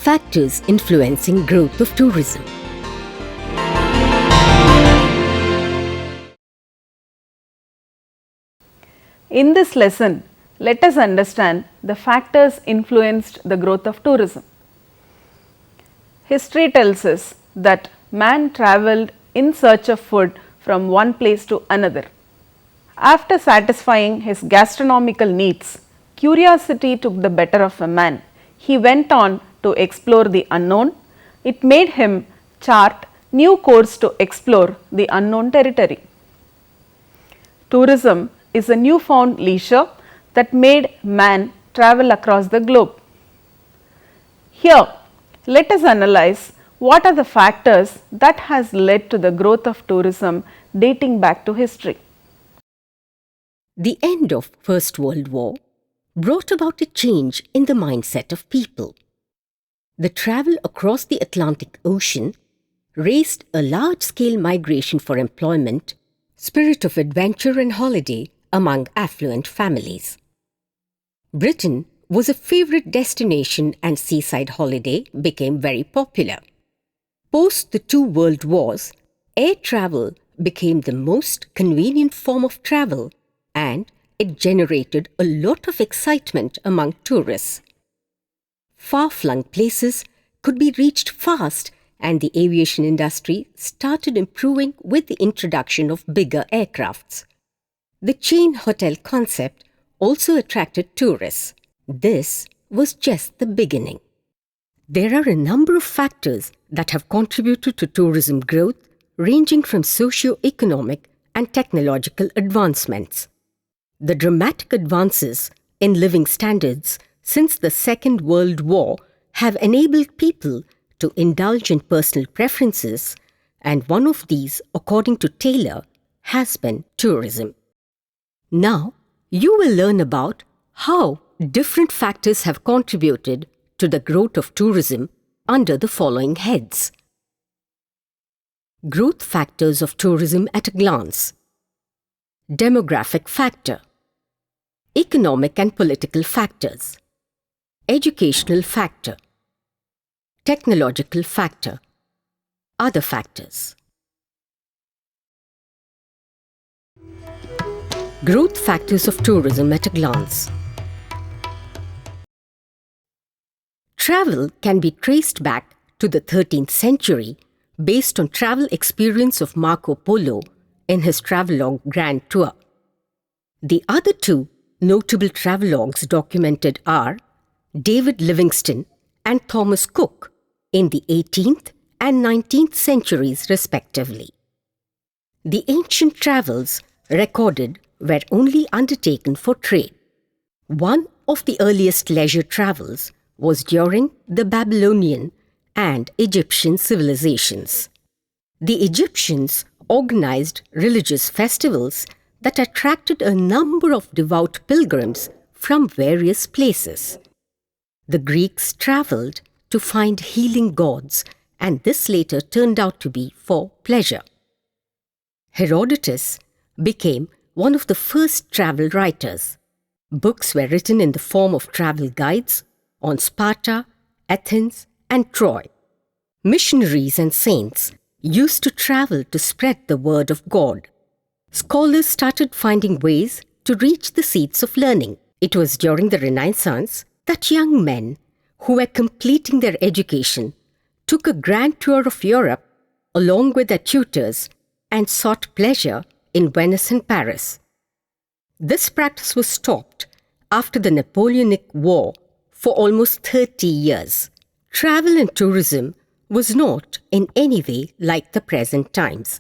Factors influencing growth of tourism. In this lesson, let us understand the factors influenced the growth of tourism. History tells us that man travelled in search of food from one place to another. After satisfying his gastronomical needs, curiosity took the better of a man. He went on to explore the unknown. It made him chart new course to explore the unknown territory. Tourism is a newfound leisure that made man travel across the globe. Here, let us analyze what are the factors that has led to the growth of tourism dating back to history. The end of First World War brought about a change in the mindset of people. The travel across the Atlantic Ocean raised a large-scale migration for employment, spirit of adventure and holiday among affluent families. Britain was a favorite destination and seaside holiday became very popular. Post the two world wars, air travel became the most convenient form of travel and it generated a lot of excitement among tourists. Far-flung places could be reached fast and the aviation industry started improving with the introduction of bigger aircrafts. The chain hotel concept also attracted tourists. This was just the beginning. There are a number of factors that have contributed to tourism growth, ranging from socio-economic and technological advancements. The dramatic advances in living standards since the Second World War have enabled people to indulge in personal preferences, and one of these, according to Taylor, has been tourism. Now, you will learn about how different factors have contributed to the growth of tourism under the following heads. Growth factors of tourism at a glance. Demographic factor. Economic and political factors. Educational factor. Technological factor. Other factors. Growth factors of tourism at a glance. Travel can be traced back to the 13th century based on travel experience of Marco Polo in his travelogue Grand Tour. The other two notable travelogues documented are David Livingstone and Thomas Cook in the 18th and 19th centuries respectively. The ancient travels recorded were only undertaken for trade. One of the earliest leisure travels was during the Babylonian and Egyptian civilizations. The Egyptians organized religious festivals that attracted a number of devout pilgrims from various places. The Greeks traveled to find healing gods, and this later turned out to be for pleasure. Herodotus became one of the first travel writers. Books were written in the form of travel guides on Sparta, Athens, and Troy. Missionaries and saints used to travel to spread the word of God. Scholars started finding ways to reach the seats of learning. It was during the Renaissance that young men who were completing their education took a grand tour of Europe along with their tutors and sought pleasure in Venice and Paris. This practice was stopped after the Napoleonic War for almost 30 years. Travel and tourism was not in any way like the present times.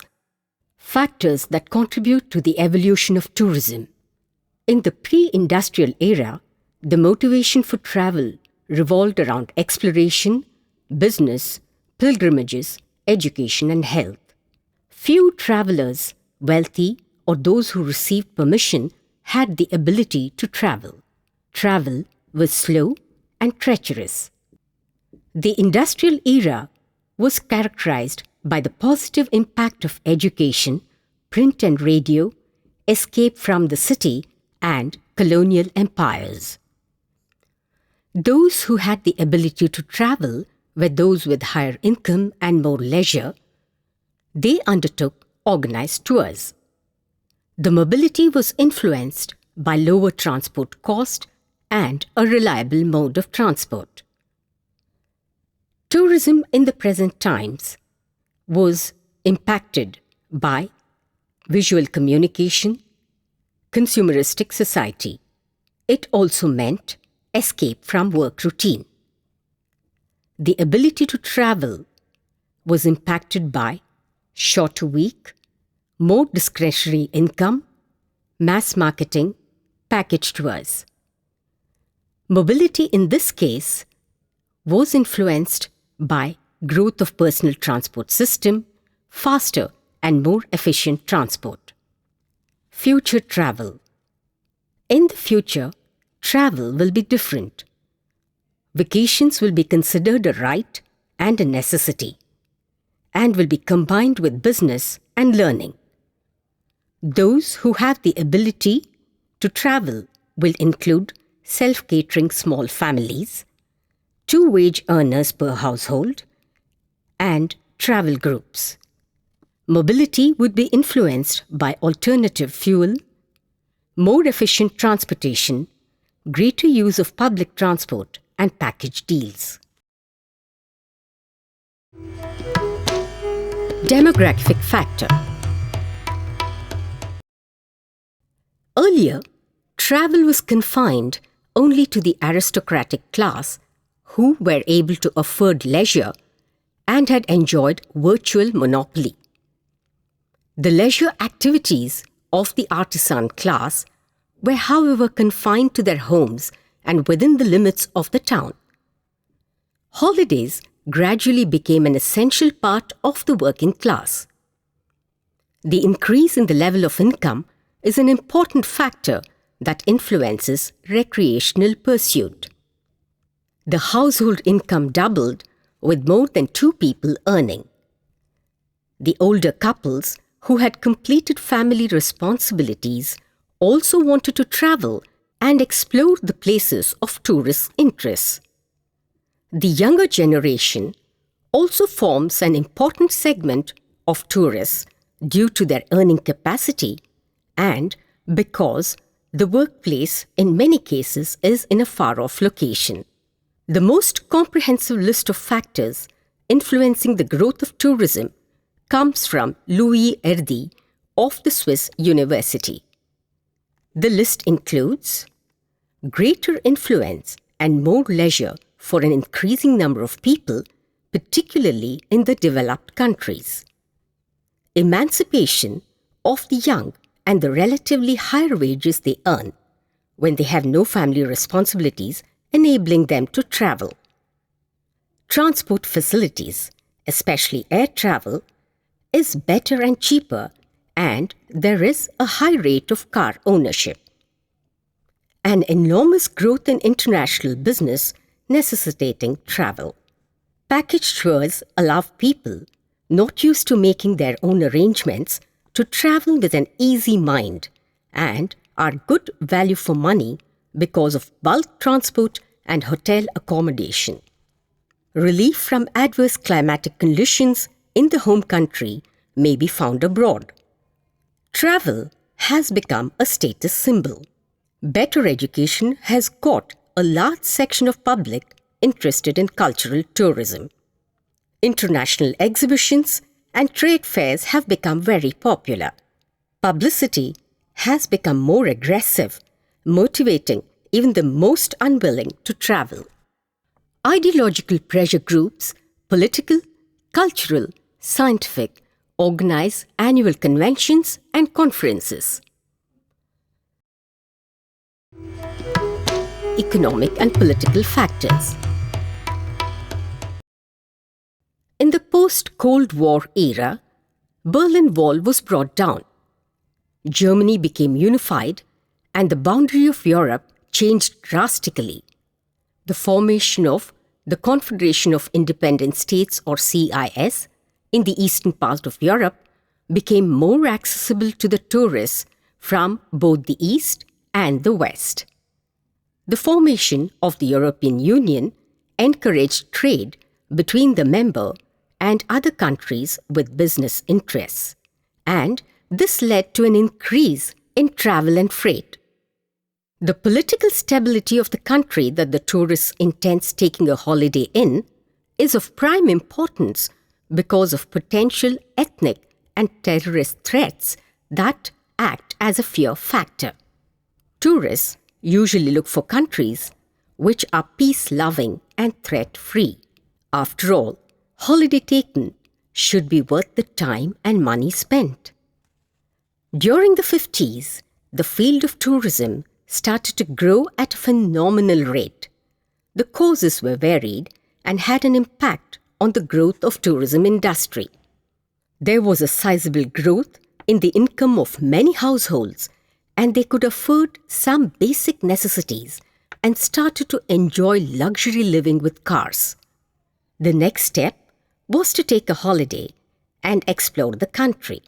Factors that contribute to the evolution of tourism. In the pre-industrial era, the motivation for travel revolved around exploration, business, pilgrimages, education, and health. Few travelers, wealthy or those who received permission, had the ability to travel. Travel was slow and treacherous. The industrial era was characterized by the positive impact of education, print and radio, escape from the city, and colonial empires. Those who had the ability to travel were those with higher income and more leisure. They undertook organized tours. The mobility was influenced by lower transport cost and a reliable mode of transport. Tourism in the present times was impacted by visual communication, consumeristic society. It also meant escape from work routine. The ability to travel was impacted by shorter week, more discretionary income, mass marketing, package tours. Mobility in this case was influenced by growth of personal transport system, faster and more efficient transport. Future travel. In the future, travel will be different. Vacations will be considered a right and a necessity, and will be combined with business and learning. Those who have the ability to travel will include self-catering small families, 2 wage earners per household, and travel groups. Mobility would be influenced by alternative fuel, more efficient transportation, greater use of public transport, and package deals. Demographic factor. Earlier, travel was confined only to the aristocratic class who were able to afford leisure and had enjoyed virtual monopoly. The leisure activities of the artisan class were, however, confined to their homes and within the limits of the town. Holidays gradually became an essential part of the working class. The increase in the level of income is an important factor that influences recreational pursuit. The household income doubled with more than 2 people earning. The older couples who had completed family responsibilities also wanted to travel and explore the places of tourist interest. The younger generation also forms an important segment of tourists due to their earning capacity and because the workplace in many cases is in a far-off location. The most comprehensive list of factors influencing the growth of tourism comes from Louis Erdi of the Swiss University. The list includes greater influence and more leisure for an increasing number of people, particularly in the developed countries. Emancipation of the young and the relatively higher wages they earn when they have no family responsibilities, enabling them to travel. Transport facilities, especially air travel, is better and cheaper, and there is a high rate of car ownership. An enormous growth in international business necessitating travel. Package tours allow people not used to making their own arrangements to travel with an easy mind and are good value for money because of bulk transport and hotel accommodation. Relief from adverse climatic conditions in the home country may be found abroad. Travel has become a status symbol. Better education has got a large section of public interested in cultural tourism. International exhibitions and trade fairs have become very popular. Publicity has become more aggressive, motivating even the most unwilling to travel. Ideological pressure groups, political, cultural, scientific, organize annual conventions and conferences. Economic and political factors. In the post-Cold War era, Berlin Wall was brought down. Germany became unified and the boundary of Europe changed drastically. The formation of the Confederation of Independent States, or CIS, in the eastern part of Europe became more accessible to the tourists from both the east and the west. The formation of the European Union encouraged trade between the member and other countries with business interests, and this led to an increase in travel and freight. The political stability of the country that the tourist intends taking a holiday in is of prime importance because of potential ethnic and terrorist threats that act as a fear factor. Tourists usually look for countries which are peace-loving and threat-free. After all, holiday taken should be worth the time and money spent. During the 50s, the field of tourism started to grow at a phenomenal rate. The causes were varied and had an impact on the growth of tourism industry. There was a sizable growth in the income of many households, and they could afford some basic necessities and started to enjoy luxury living with cars. The next step was to take a holiday and explore the country.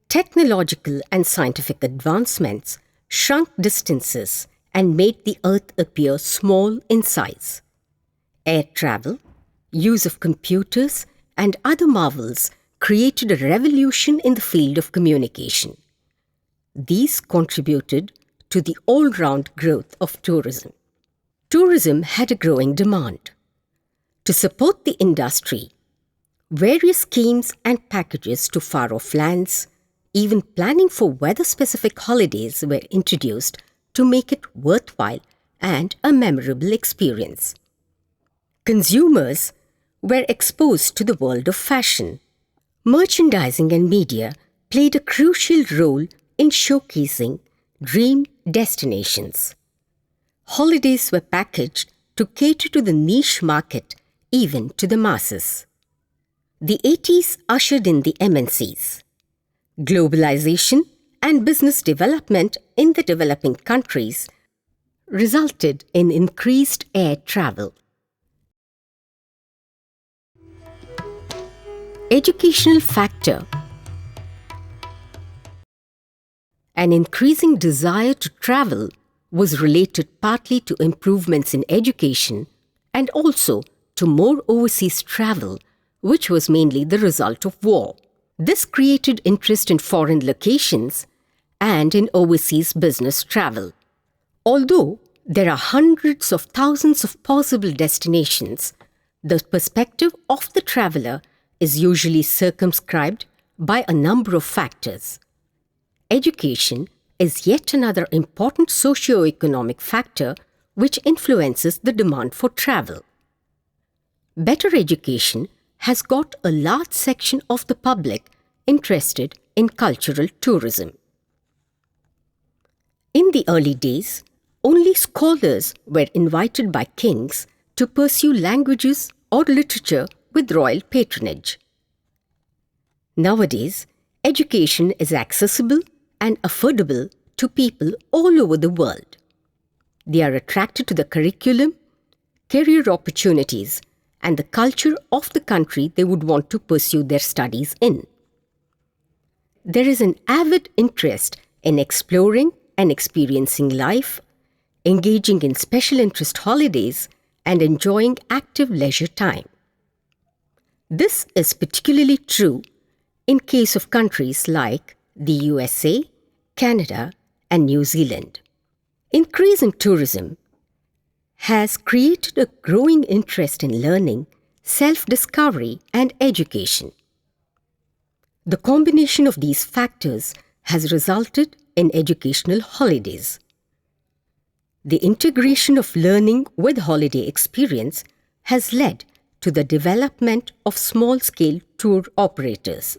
Technological and scientific advancements shrunk distances and made the earth appear small in size. Air travel, use of computers, and other marvels created a revolution in the field of communication. These contributed to the all-round growth of tourism. Tourism had a growing demand. To support the industry, various schemes and packages to far-off lands, even planning for weather-specific holidays were introduced to make it worthwhile and a memorable experience. Consumers were exposed to the world of fashion. Merchandising and media played a crucial role in showcasing dream destinations. Holidays were packaged to cater to the niche market, even to the masses. The 80s ushered in the MNCs. Globalization and business development in the developing countries resulted in increased air travel. Educational factor. An increasing desire to travel was related partly to improvements in education and also to more overseas travel, which was mainly the result of war. This created interest in foreign locations and in overseas business travel. Although there are hundreds of thousands of possible destinations, the perspective of the traveler is usually circumscribed by a number of factors. Education is yet another important socio-economic factor which influences the demand for travel. Better education has got a large section of the public interested in cultural tourism. In the early days, only scholars were invited by kings to pursue languages or literature with royal patronage. Nowadays, education is accessible and affordable to people all over the world. They are attracted to the curriculum, career opportunities, and the culture of the country they would want to pursue their studies in. There is an avid interest in exploring and experiencing life, engaging in special interest holidays, and enjoying active leisure time. This is particularly true in case of countries like the USA, Canada, and New Zealand. Increase in tourism has created a growing interest in learning, self-discovery, and education. The combination of these factors has resulted in educational holidays. The integration of learning with holiday experience has led to the development of small-scale tour operators.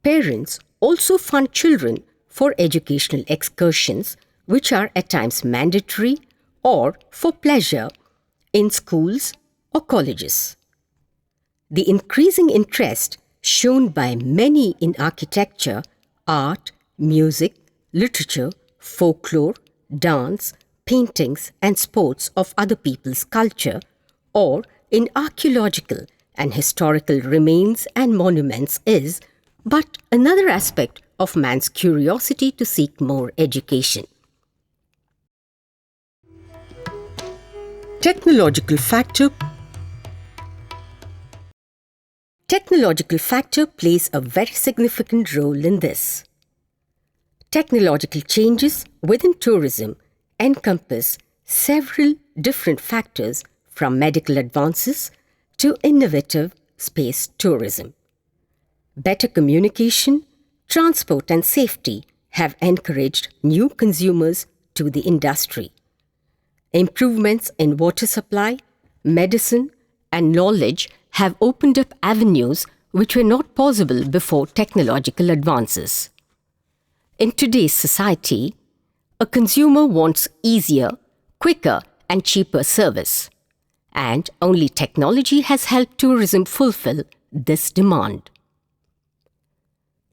Parents also fund children for educational excursions, which are at times mandatory or for pleasure in schools or colleges. The increasing interest shown by many in architecture, art, music, literature, folklore, dance, paintings, and sports of other people's culture, or in archaeological and historical remains and monuments is but another aspect of man's curiosity to seek more education. Technological factor plays a very significant role in this. Technological changes within tourism encompass several different factors, from medical advances to innovative space tourism. Better communication, transport and safety have encouraged new consumers to the industry. Improvements in water supply, medicine and knowledge have opened up avenues which were not possible before technological advances. In today's society, a consumer wants easier, quicker and cheaper service, and only technology has helped tourism fulfill this demand.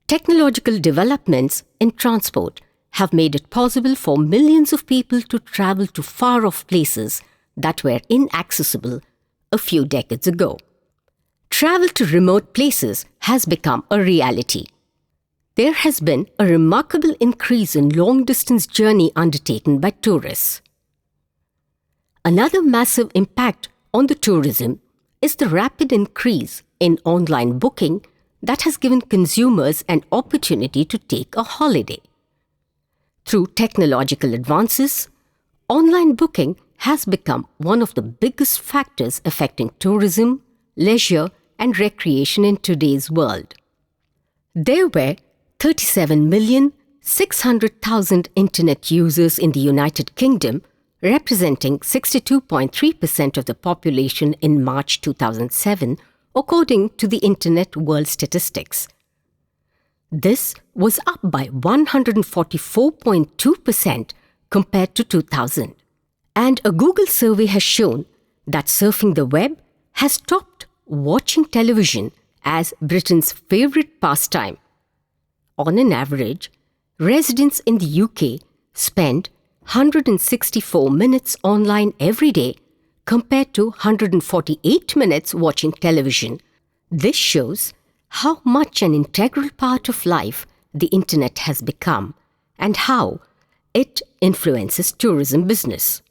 Technological developments in transport have made it possible for millions of people to travel to far-off places that were inaccessible a few decades ago. Travel to remote places has become a reality. There has been a remarkable increase in long-distance journey undertaken by tourists. Another massive impact on the tourism is the rapid increase in online booking that has given consumers an opportunity to take a holiday. Through technological advances, online booking has become one of the biggest factors affecting tourism, leisure, and recreation in today's world. There were 37,600,000 internet users in the United Kingdom, representing 62.3% of the population in March 2007, according to the Internet World Statistics. This was up by 144.2% compared to 2000. And a Google survey has shown that surfing the web has topped watching television as Britain's favourite pastime. On an average, residents in the UK spend 164 minutes online every day compared to 148 minutes watching television. This shows how much an integral part of life the internet has become and how it influences tourism business.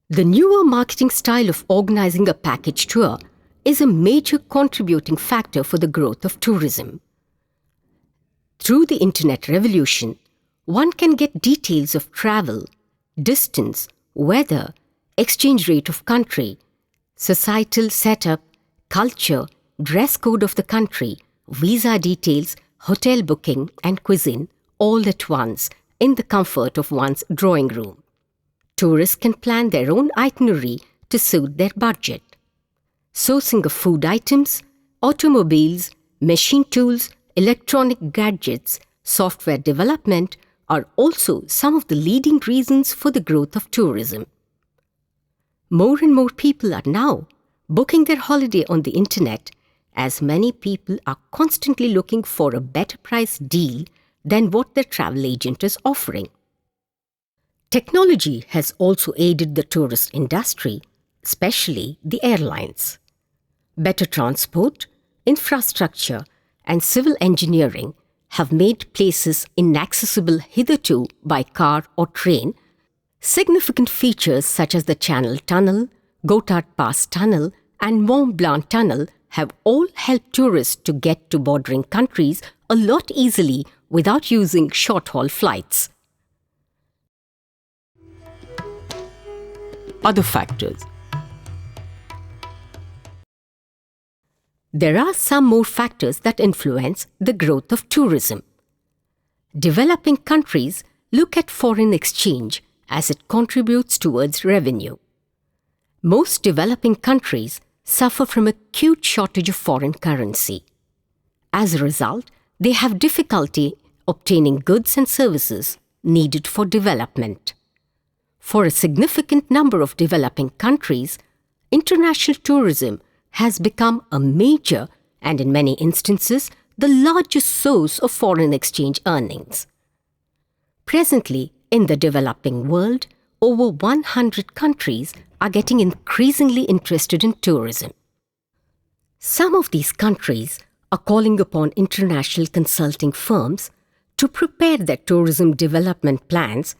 The newer marketing style of organizing a package tour is a major contributing factor for the growth of tourism. Through the internet revolution, one can get details of travel, distance, weather, exchange rate of country, societal setup, culture, dress code of the country, visa details, hotel booking and cuisine all at once in the comfort of one's drawing room. Tourists can plan their own itinerary to suit their budget. Sourcing of food items, automobiles, machine tools, electronic gadgets, software development are also some of the leading reasons for the growth of tourism. More and more people are now booking their holiday on the internet, as many people are constantly looking for a better price deal than what their travel agent is offering. Technology has also aided the tourist industry, especially the airlines. Better transport, infrastructure, and civil engineering have made places inaccessible hitherto by car or train. Significant features such as the Channel Tunnel, Gotthard Pass Tunnel, and Mont Blanc Tunnel have all helped tourists to get to bordering countries a lot easily without using short-haul flights. Other factors. There are some more factors that influence the growth of tourism. Developing countries look at foreign exchange as it contributes towards revenue. Most developing countries suffer from acute shortage of foreign currency. As a result, they have difficulty obtaining goods and services needed for development. For a significant number of developing countries, international tourism has become a major and, in many instances, the largest source of foreign exchange earnings. Presently, in the developing world, over 100 countries are getting increasingly interested in tourism. Some of these countries are calling upon international consulting firms to prepare their tourism development plans,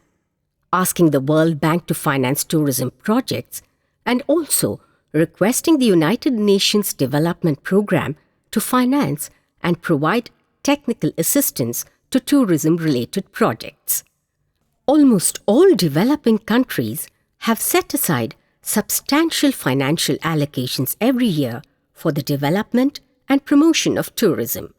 asking the World Bank to finance tourism projects, and also requesting the United Nations Development Programme to finance and provide technical assistance to tourism-related projects. Almost all developing countries have set aside substantial financial allocations every year for the development and promotion of tourism.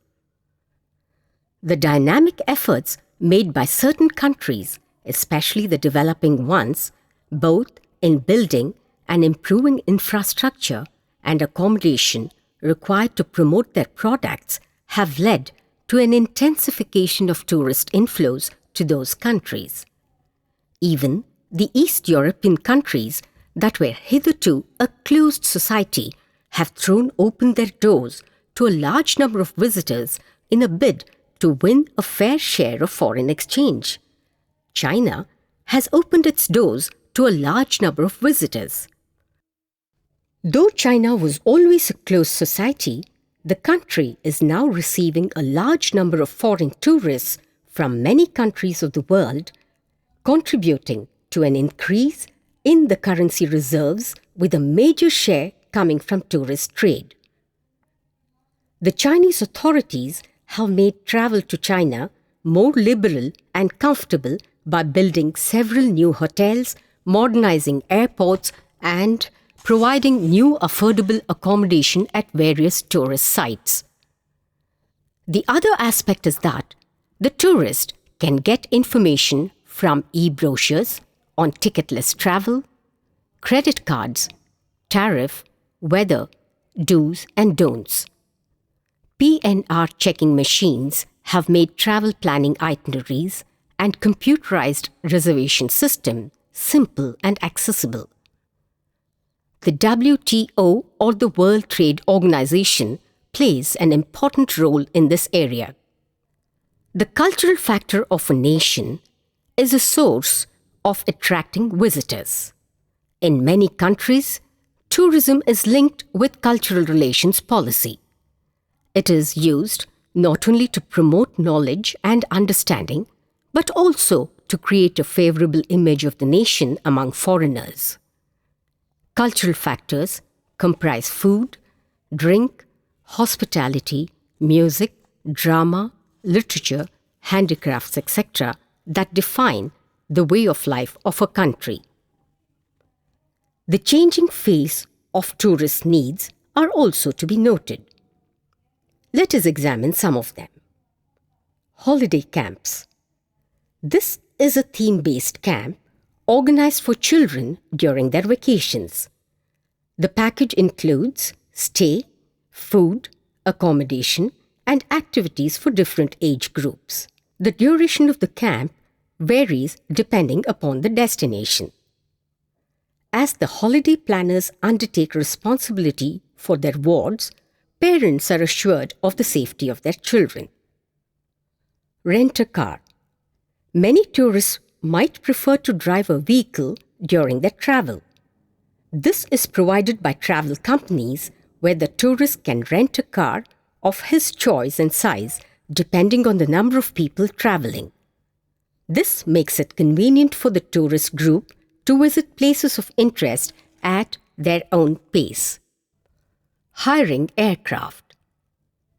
The dynamic efforts made by certain countries, especially the developing ones, both in building and improving infrastructure and accommodation required to promote their products, have led to an intensification of tourist inflows to those countries. Even the East European countries that were hitherto a closed society have thrown open their doors to a large number of visitors in a bid to win a fair share of foreign exchange. China has opened its doors to a large number of visitors. Though China was always a closed society, the country is now receiving a large number of foreign tourists from many countries of the world, contributing to an increase in the currency reserves, with a major share coming from tourist trade. The Chinese authorities have made travel to China more liberal and comfortable by building several new hotels, modernizing airports, and providing new affordable accommodation at various tourist sites. The other aspect is that the tourist can get information from e-brochures on ticketless travel, credit cards, tariff, weather, do's and don'ts. PNR checking machines have made travel planning itineraries and computerized reservation system simple and accessible. The WTO, or the World Trade Organization, plays an important role in this area. The cultural factor of a nation is a source of attracting visitors. In many countries, tourism is linked with cultural relations policy. It is used not only to promote knowledge and understanding, but also to create a favorable image of the nation among foreigners. Cultural factors comprise food, drink, hospitality, music, drama, literature, handicrafts, etc., that define the way of life of a country. The changing face of tourist needs are also to be noted. Let us examine some of them. Holiday camps. This is a theme-based camp organized for children during their vacations. The package includes stay, food, accommodation, and activities for different age groups. The duration of the camp varies depending upon the destination. As the holiday planners undertake responsibility for their wards, parents are assured of the safety of their children. Rent a car. Many tourists might prefer to drive a vehicle during their travel. This is provided by travel companies, where the tourist can rent a car of his choice and size depending on the number of people traveling. This makes it convenient for the tourist group to visit places of interest at their own pace. Hiring aircraft.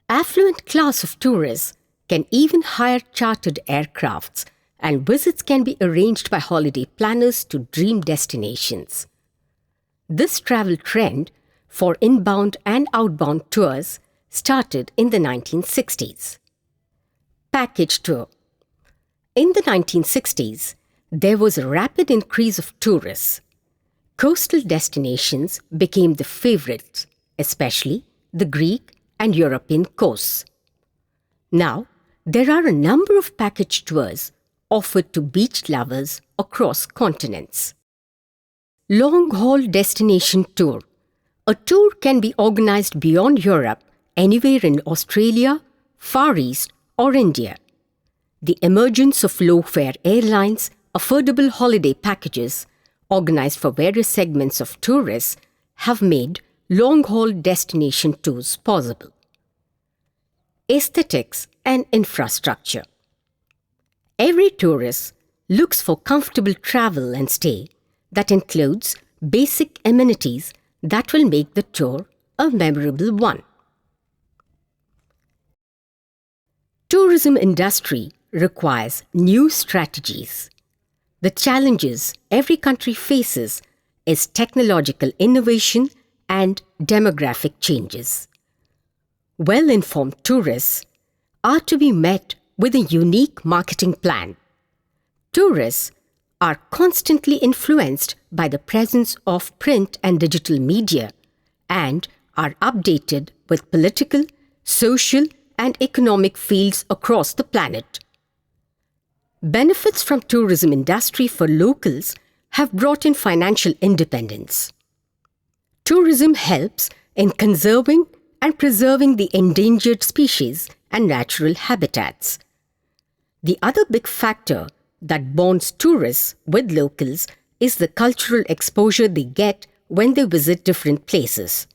Affluent class of tourists can even hire chartered aircrafts, and visits can be arranged by holiday planners to dream destinations. This travel trend for inbound and outbound tours started in the 1960s. Package tour. In the 1960s, there was a rapid increase of tourists. Coastal destinations became the favorites, especially the Greek and European coasts. Now, there are a number of package tours offered to beach lovers across continents. Long-haul destination tour. A tour can be organized beyond Europe, anywhere in Australia, Far East, or India. The emergence of low-fare airlines, affordable holiday packages, organized for various segments of tourists, have made long-haul destination tours possible. Aesthetics and infrastructure. Every tourist looks for comfortable travel and stay that includes basic amenities that will make the tour a memorable one. Tourism industry requires new strategies. The challenges every country faces is technological innovation and demographic changes. Well-informed tourists are to be met with a unique marketing plan. Tourists are constantly influenced by the presence of print and digital media and are updated with political, social, and economic fields across the planet. Benefits from tourism industry for locals have brought in financial independence. Tourism helps in conserving and preserving the endangered species and natural habitats. The other big factor that bonds tourists with locals is the cultural exposure they get when they visit different places.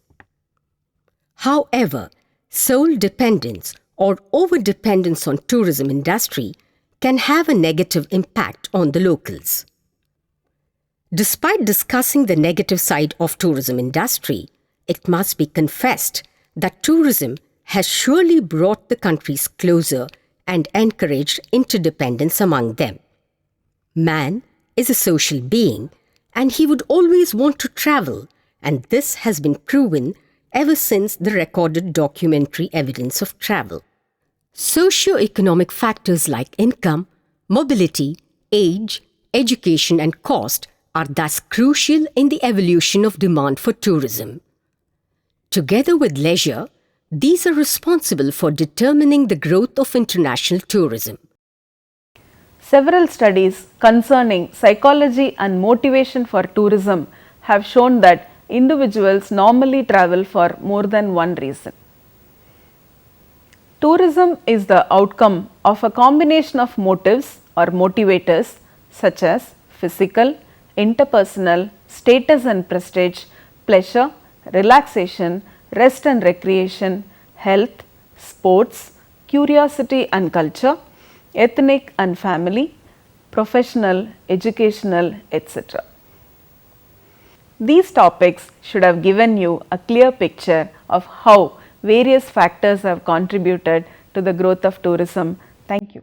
However, sole dependence or over-dependence on tourism industry can have a negative impact on the locals. Despite discussing the negative side of tourism industry, it must be confessed that tourism has surely brought the countries closer and encouraged interdependence among them. Man is a social being and he would always want to travel, and this has been proven ever since the recorded documentary evidence of travel. Socio-economic factors like income, mobility, age, education and cost are thus crucial in the evolution of demand for tourism. Together with leisure, these are responsible for determining the growth of international tourism. Several studies concerning psychology and motivation for tourism have shown that individuals normally travel for more than one reason. Tourism is the outcome of a combination of motives or motivators such as physical, interpersonal, status and prestige, pleasure, relaxation, rest and recreation, health, sports, curiosity and culture, ethnic and family, professional, educational, etc. These topics should have given you a clear picture of how various factors have contributed to the growth of tourism. Thank you.